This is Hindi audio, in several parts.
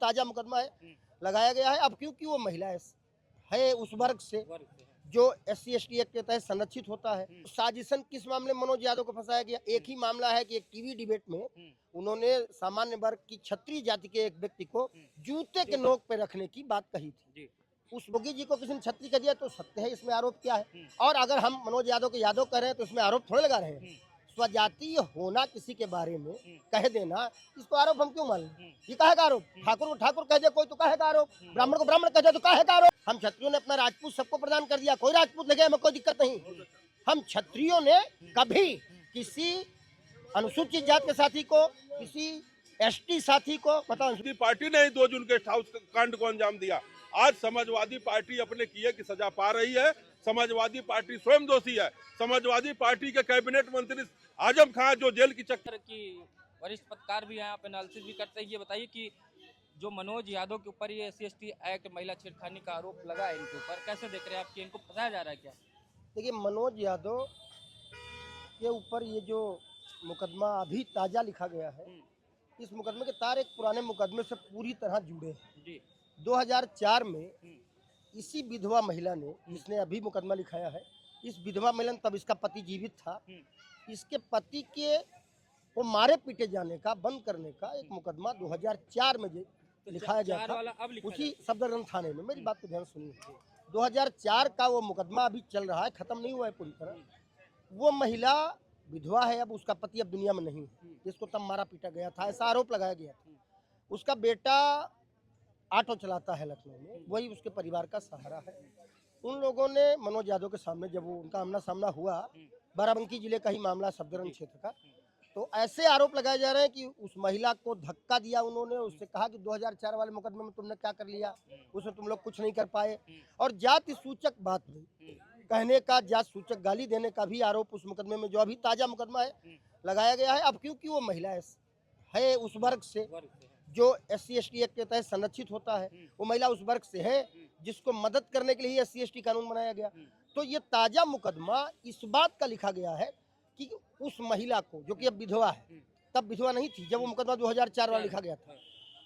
ताजा मुकदमा लगाया गया है। अब क्योंकि वो महिला है उस वर्ग से जो SC/ST एक्ट के तहत संरक्षित होता है। साजिशन किस मामले में मनोज यादव को फंसाया गया? एक ही मामला है कि एक टीवी डिबेट में उन्होंने सामान्य वर्ग की क्षत्रिय जाति के एक व्यक्ति को जूते के नोक पे रखने की बात कही थी। उस योगी जी को किसी ने छत्री कर दिया तो सत्य है, इसमें आरोप क्या है? और अगर हम मनोज यादव को यादव कह रहे हैं तो इसमें आरोप थोड़े लगा रहे हैं। स्वजातीय होना किसी के बारे में कह देना, इसको आरोप हम क्यों मान लें? ये काहे का आरोप? ठाकुर को ठाकुर कह दे कोई तो काहे का आरोप? ब्राह्मण को ब्राह्मण कह दे तो काहे का आरोप? हम क्षत्रियों ने अपना राजपूत सबको प्रदान कर दिया, कोई राजपूत लगे हमें कोई दिक्कत नहीं। हम क्षत्रियों ने कभी किसी अनुसूचित जाति के साथी को, किसी ST साथी को, समाजवादी पार्टी ने ही 2 जून गेस्ट हाउस कांड को अंजाम दिया। आज समाजवादी पार्टी अपने किए की सजा पा रही है। समाजवादी पार्टी स्वयं दोषी है। समाजवादी पार्टी के कैबिनेट मंत्री आजम खान जो जेल की चक्कर की वरिष्ठ पत्रकार भी यहाँ पे एनालिसिस भी करते हैं। ये बताइए कि जो मनोज यादव के ऊपर ये SC/ST एक्ट महिला छेड़खानी का आरोप लगा है, इनके ऊपर कैसे देख रहे हैं आप कि इनको फंसाया जा रहा है क्या? देखिए, मनोज यादव के ऊपर ये जो मुकदमा अभी ताजा लिखा गया है, इस मुकदमे के तार एक पुराने मुकदमे से पूरी तरह जुड़े हैं। जी 2004 में इसी विधवा महिला ने, जिसने अभी मुकदमा लिखाया है, इस विधवा महिला ने, तब इसका पति जीवित था, इसके पति के वो मारे पीटे जाने का, बंद करने का एक मुकदमा 2004 में लिखाया गया था, उसी सफदरजंग थाने में। मेरी बात को ध्यान सुनिए, 2004 का वो मुकदमा अभी चल रहा है, खत्म नहीं हुआ है पूरी तरह। वो महिला विधवा है, अब उसका पति अब दुनिया में नहीं है, जिसको तब मारा पीटा गया था, ऐसा आरोप लगाया गया था। उसका बेटा ऑटो चलाता है लखनऊ में, वही उसके परिवार का सहारा है। उन लोगों ने मनोज यादव के सामने, जब वो उनका आमना सामना हुआ, बाराबंकी जिले का ही मामला, सफदरजंग क्षेत्र का, तो ऐसे आरोप लगाए जा रहे हैं कि उस महिला को धक्का दिया उन्होंने, उससे कहा कि 2004 वाले मुकदमे में तुमने क्या कर लिया, उसमें तुम लोग कुछ नहीं कर पाए। और जाति सूचक बात हुई, कहने का, जाति सूचक गाली देने का भी आरोप उस मुकदमे में, जो अभी ताजा मुकदमा है, लगाया गया है। अब क्योंकि वो महिला है उस वर्ग से जो SC/ST एक्ट के तहत संरक्षित होता है, वो महिला उस वर्ग से है जिसको मदद करने के लिए SC/ST कानून बनाया गया। तो ये ताजा मुकदमा इस बात का लिखा गया है कि उस महिला को, जो कि अब विधवा है, तब विधवा नहीं थी जब वो मुकदमा 2004 वाला लिखा गया था,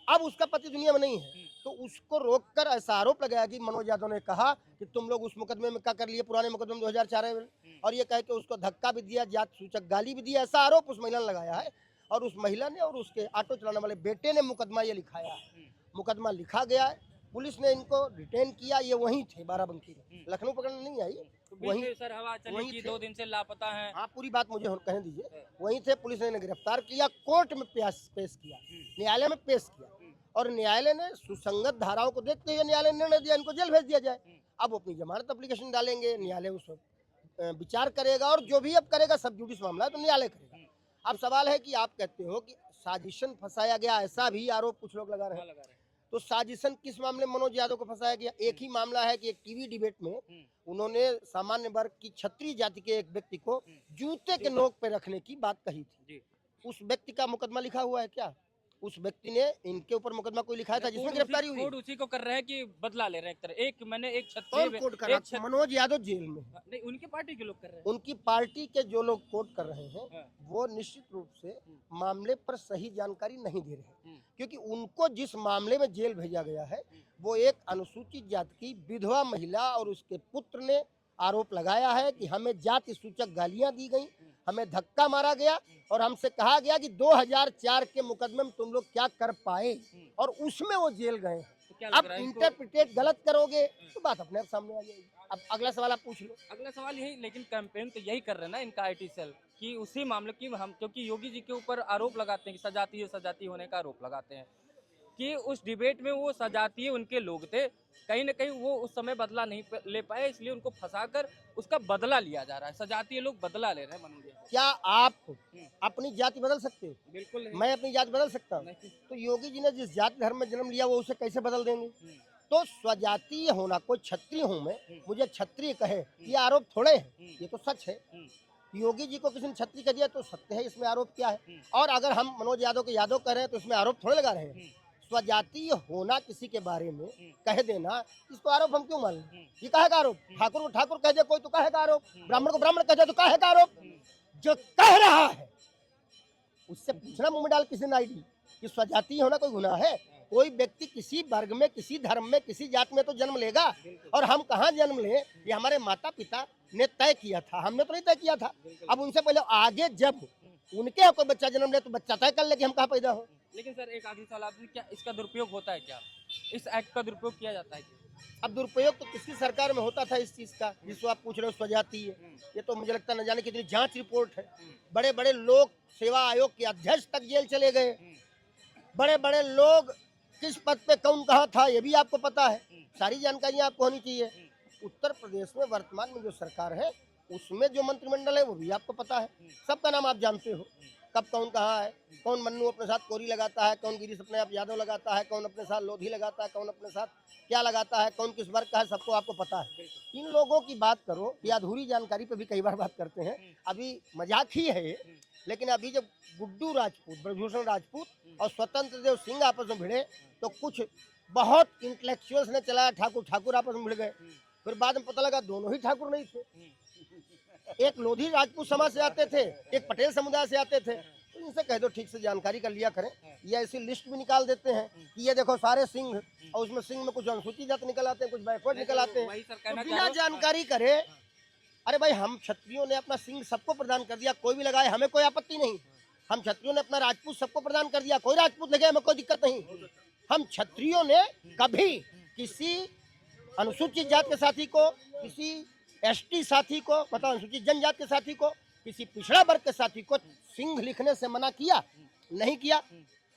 अब उसका पति दुनिया में नहीं है, तो उसको रोककर ऐसा आरोप लगाया कि मनोज यादव ने कहा कि तुम लोग उस मुकदमे में क्या कर लिए, पुराने मुकदमे में 2004 में, और ये कह के उसको धक्का भी दिया, जात सूचक गाली भी दिया, ऐसा आरोप उस महिला ने लगाया है। और उस महिला ने और उसके ऑटो चलाने वाले बेटे ने मुकदमा ये लिखाया है। मुकदमा लिखा गया है, पुलिस ने इनको डिटेन किया, ये वहीं थे बाराबंकी में, लखनऊ पकड़ने नहीं आई, वहीं सर हवा चली कि 2 दिन से लापता हैं। हाँ, पूरी बात मुझे कहने दीजिए, वहीं थे। पुलिस ने इन्हें गिरफ्तार किया, कोर्ट में पेश किया, न्यायालय में पेश किया, और न्यायालय ने सुसंगत धाराओं को देखते हुए न्यायालय ने निर्णय दिया इनको जेल भेज दिया जाए। अब अपनी जमानत एप्लीकेशन डालेंगे, न्यायालय उस विचार करेगा, और जो भी अब करेगा, सब जुडिस मामला है तो न्यायालय करेगा। अब सवाल है कि आप कहते हो कि साजिशन फंसाया गया, ऐसा भी आरोप कुछ लोग लगा रहे हैं, तो साजिशन किस मामले में मनोज यादव को फंसाया गया? एक ही मामला है कि एक टीवी डिबेट में उन्होंने सामान्य वर्ग की क्षत्रिय जाति के एक व्यक्ति को जूते के नोक पे रखने की बात कही थी। उस व्यक्ति का मुकदमा लिखा हुआ है क्या? उस व्यक्ति ने इनके ऊपर मुकदमा कोई लिखाया था जिसमें गिरफ्तारी हुई? कोर्ट उसी को कर रहे हैं कि बदला ले रहे हैं एक तरह। एक कौन कोर्ट कर रहा है? मनोज यादव जेल में, नहीं, उनकी पार्टी के लोग कर रहे हैं। उनकी पार्टी के जो लोग कोर्ट कर रहे हैं, वो निश्चित रूप से मामले पर सही जानकारी नहीं दे रहे हैं, क्योंकि उनको जिस मामले में जेल भेजा गया है, वो एक अनुसूचित जाति की विधवा महिला और उसके पुत्र ने आरोप लगाया है कि हमें जाति सूचक गालियां दी गई, हमें धक्का मारा गया, और हमसे कहा गया कि 2004 के मुकदमे में तुम लोग क्या कर पाए, और उसमें वो जेल गए। अब इंटरप्रिटेट गलत करोगे तो बात अपने आप सामने आ जाएगी। अब अगला सवाल आप पूछ लो। अगला सवाल यही, लेकिन कैंपेन तो यही कर रहे हैं ना इनका IT सेल, कि उसी मामले की हम, क्योंकि योगी जी के ऊपर आरोप लगाते हैं कि सजातीय होने का आरोप लगाते हैं, कि उस डिबेट में वो सजातीय उनके लोग थे, कहीं ना कहीं वो उस समय बदला नहीं ले पाए, इसलिए उनको फंसाकर उसका बदला लिया जा रहा है। सजातीय लोग बदला ले रहे हैं मनोज। क्या आप अपनी जाति बदल सकते हो? बिल्कुल नहीं। मैं अपनी जाति बदल सकता हूँ? तो योगी जी ने जिस जाति धर्म में जन्म लिया वो उसे कैसे बदल देंगे? तो स्वजातीय होना, कोई क्षत्रिय हूँ मैं, मुझे क्षत्रिय कहे, ये आरोप थोड़े है, ये तो सच है। योगी जी को किसी ने छत्री कर दिया तो सत्य है, इसमें आरोप क्या है? और अगर हम मनोज यादव को यादव कह रहे हैं तो इसमें आरोप थोड़े लगा रहे हैं। स्वजातीय होना किसी के बारे में कह देना, इसको आरोप हम क्यों मान लें? ये काहे का आरोप? ठाकुर को ठाकुर कह दे कोई तो काहे का आरोप? ब्राह्मण को ब्राह्मण कह दे तो काहे का आरोप? जो कह रहा है उससे पूछना मुंह में डाल किसी ने ID कि स्वजातीय होना कोई गुनाह है? कोई व्यक्ति किसी वर्ग में, किसी धर्म में, किसी जात में तो जन्म लेगा, और हम कहाँ जन्म लें ये हमारे माता पिता ने तय किया था, हमने तो नहीं तय किया था। अब उनसे पहले आगे जब उनके यहाँ कोई बच्चा जन्म ले तो बच्चा तय कर ले कि हम कहाँ पैदा हो। लेकिन सर एक आखिरी सवाल, आपने क्या इसका दुरुपयोग होता है क्या? इस एक्ट का दुरुपयोग किया जाता है क्या? अब दुरुपयोग तो किसी सरकार में होता था इस चीज का, जिसको आप पूछ रहे हो स्वजाति है, ये तो मुझे लगता न जाने कितनी जांच रिपोर्ट है। बड़े बड़े लोग सेवा आयोग के अध्यक्ष तक जेल चले गए, बड़े बड़े लोग किस पद पे कौन कहा था ये भी आपको पता है, सारी जानकारियां आपको होनी चाहिए। उत्तर प्रदेश में वर्तमान में जो सरकार है उसमें जो मंत्रिमंडल है वो भी आपको पता है, सबका नाम आप जानते हो, कब कौन कहाँ है, कौन मन्नू अपने साथ कोरी लगाता है, कौन गिरीश अपने आप यादव लगाता है, कौन अपने साथ लोधी लगाता है, कौन अपने साथ क्या लगाता है, कौन किस वर्ग का है, सबको आपको पता है। इन लोगों की बात करो या अधूरी जानकारी पे भी कई बार बात करते हैं, अभी मजाक ही है ये, लेकिन अभी जब गुड्डू राजपूत, ब्रजभूषण राजपूत और स्वतंत्र देव सिंह आपस में भिड़े तो कुछ बहुत इंटेलेक्चुअल्स ने चलाया ठाकुर ठाकुर आपस में भिड़ गए, फिर बाद में पता लगा दोनों ही ठाकुर नहीं थे, एक लोधी राजपूत समाज से आते थे, एक पटेल समुदाय से आते थे। तो इनसे कह दो ठीक से जानकारी कर लिया करें, ये ऐसी लिस्ट भी निकाल देते हैं कि ये देखो सारे सिंह, और उसमें सिंह में कुछ अनुसूचित जाति निकल आते हैं, कुछ बैकवर्ड निकल आते हैं, तो बिना जानकारी करे अरे भाई हम क्षत्रियों ने अपना सिंह सबको प्रदान कर दिया, कोई भी लगाए हमें कोई आपत्ति नहीं, हम क्षत्रियों ने अपना राजपूत सबको प्रदान कर दिया, कोई राजपूत लगे हमें कोई दिक्कत नहीं। हम क्षत्रियों ने कभी किसी अनुसूचित जात के साथी को, किसी एसटी साथी को, मतलब अनुसूचित जनजाति के साथी को, किसी पिछड़ा वर्ग के साथी को सिंह लिखने से मना किया नहीं किया।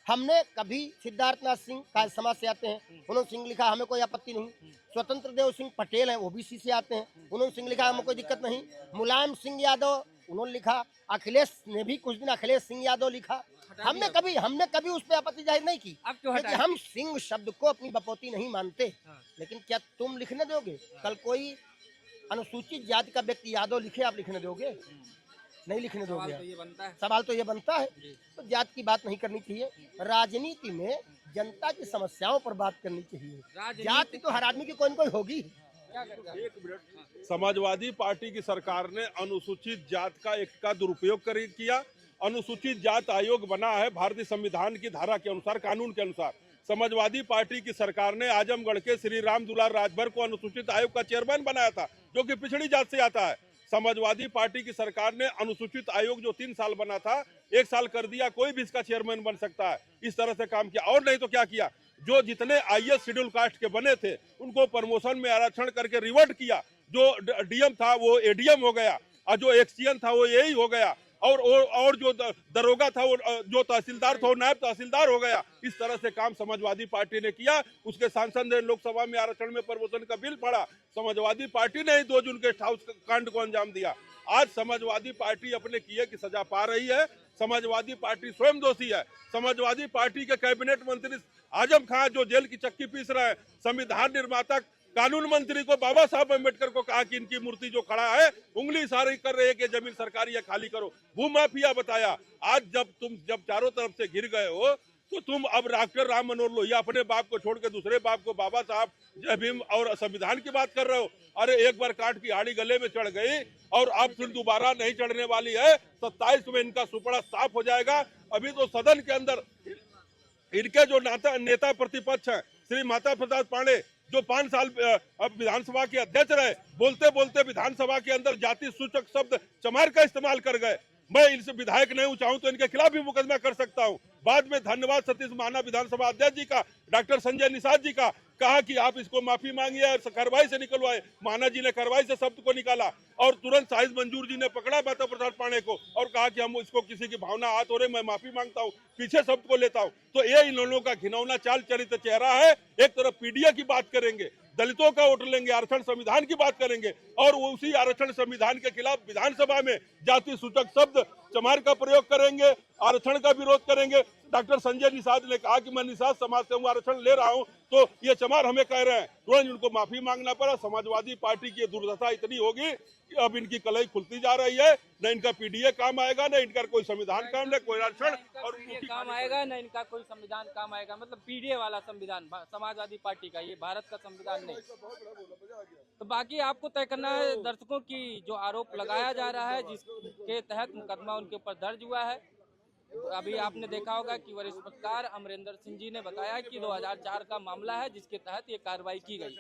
हमने कभी सिद्धार्थनाथ सिंह का समाज से आते हैं, उन्होंने सिंह लिखा हमें कोई आपत्ति नहीं, स्वतंत्र देव सिंह पटेल हैं ओबीसी से आते हैं, उन्होंने सिंह लिखा हमें कोई दिक्कत नहीं, मुलायम सिंह यादव उन्होंने लिखा, अखिलेश ने भी कुछ दिन अखिलेश सिंह यादव लिखा, हमने कभी उस पर आपत्ति जाहिर नहीं की, क्योंकि हम सिंह शब्द को अपनी बपौती नहीं मानते। लेकिन क्या तुम लिखने दोगे? कल कोई अनुसूचित जाति का व्यक्ति यादव लिखे, आप लिखने दोगे? नहीं लिखने दोगे। सवाल तो ये बनता है। तो जात की बात नहीं करनी चाहिए, राजनीति में जनता की समस्याओं पर बात करनी चाहिए। जाति तो हर आदमी की कोई न कोई होगी। एक मिनट, समाजवादी पार्टी की सरकार ने अनुसूचित जात का एक्ट का दुरुपयोग किया। अनुसूचित जात आयोग बना है भारतीय संविधान की धारा के अनुसार, कानून के अनुसार। समाजवादी पार्टी की सरकार ने आजमगढ़ के श्री राम दुलार राजभर को अनुसूचित आयोग का चेयरमैन बनाया था, जो कि पिछड़ी जात से आता है। समाजवादी पार्टी की सरकार ने अनुसूचित आयोग जो 3 साल बना था 1 साल कर दिया, कोई भी इसका चेयरमैन बन सकता है, इस तरह से काम किया। और नहीं तो क्या किया, जो जितने आईएएस शेड्यूल कास्ट के बने थे उनको प्रमोशन में आरक्षण करके रिवर्ट किया, जो डीएम था वो एडीएम हो गया, और जो एक्सचीएन था वो यही हो गया, और जो दरोगा था वो, जो तहसीलदार था वो नायब तहसीलदार हो गया। इस तरह से काम समाजवादी पार्टी ने किया। उसके सांसद ने लोकसभा में आरक्षण में प्रमोशन का बिल पड़ा, समाजवादी पार्टी ने ही 2 जून गेस्ट हाउस कांड को अंजाम दिया। आज समाजवादी पार्टी अपने किए की सजा पा रही है। समाजवादी पार्टी स्वयं दोषी है। समाजवादी पार्टी के कैबिनेट मंत्री आजम खान जो जेल की चक्की पीस रहे हैं, संविधान निर्माता कानून मंत्री को बाबा साहब अम्बेडकर को कहा कि इनकी मूर्ति जो खड़ा है उंगली इशारे कर रहे हैं कि जमीन सरकारी है, खाली करो। भूमाफिया बताया। आज जब चारों तरफ से घिर गए हो तो तुम अब डॉक्टर राम मनोहर लोहिया अपने बाप को छोड़ के दूसरे बाप को बाबा साहब, जय भीम और संविधान की बात कर रहे हो। अरे एक बार काट की हाड़ी गले में चढ़ गई और अब फिर दोबारा नहीं चढ़ने वाली है। 27 में इनका सुपड़ा साफ हो जाएगा। अभी तो सदन के अंदर इनके जो नेता प्रतिपक्ष हैं श्री माता प्रसाद पांडे, जो 5 साल अब विधानसभा के अध्यक्ष रहे, बोलते बोलते विधानसभा के अंदर जाति सूचक शब्द चमार का इस्तेमाल कर गए। मैं इनसे विधायक नहीं चाहूं तो इनके खिलाफ भी मुकदमा कर सकता हूं। बाद में धन्यवाद सतीश महाना विधानसभा अध्यक्ष जी का, डॉक्टर संजय निषाद जी का, कहा कि आप इसको माफी मांगिए और कार्रवाई से निकलवाए। महाना जी ने कार्रवाई से शब्द को निकाला और तुरंत साहिज मंजूर जी ने पकड़ा माता प्रसाद पांडे को और कहा कि हम इसको किसी की भावना हाथ हो रहे, मैं माफी मांगता हूं, पीछे शब्द को लेता हूं। तो ये इन लोगों का घिनौना चाल चरित्र चेहरा है। एक तरफ पीडीए की बात करेंगे, दलितों का वोट लेंगे, आरक्षण संविधान की बात करेंगे और उसी आरक्षण संविधान के खिलाफ विधानसभा में जाति सूचक शब्द चमार का प्रयोग करेंगे, आरक्षण का विरोध करेंगे। डॉक्टर संजय निषाद ने कहा कि मैं निषाद समाज से आरक्षण ले रहा हूं, तो ये चमार हमें कह रहे हैं। तुरंत उनको माफी मांगना पड़ा। समाजवादी पार्टी की दुर्दशा इतनी होगी कि अब इनकी कलई खुलती जा रही है। न इनका पीडीए काम आएगा, न इनका कोई संविधान काम, न कोई आरक्षण और काम आएगा, न इनका कोई संविधान काम आएगा। मतलब पीडीए वाला संविधान समाजवादी पार्टी का, ये भारत का संविधान नहीं। तो बाकी आपको तय करना है दर्शकों की जो आरोप लगाया जा रहा है, जिसके तहत मुकदमा उनके ऊपर दर्ज हुआ है, अभी आपने देखा होगा कि वरिष्ठ पत्रकार अमरिंदर सिंह जी ने बताया कि 2004 का मामला है जिसके तहत ये कार्रवाई की गई।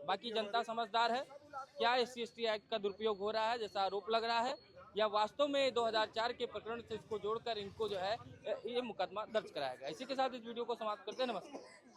बाकी जनता समझदार है, क्या SC/ST एक्ट का दुरुपयोग हो रहा है जैसा आरोप लग रहा है, या वास्तव में 2004 के प्रकरण से इसको जोड़कर इनको जो है ये मुकदमा दर्ज कराया गया। इसी के साथ इस वीडियो को समाप्त करते हैं। नमस्कार।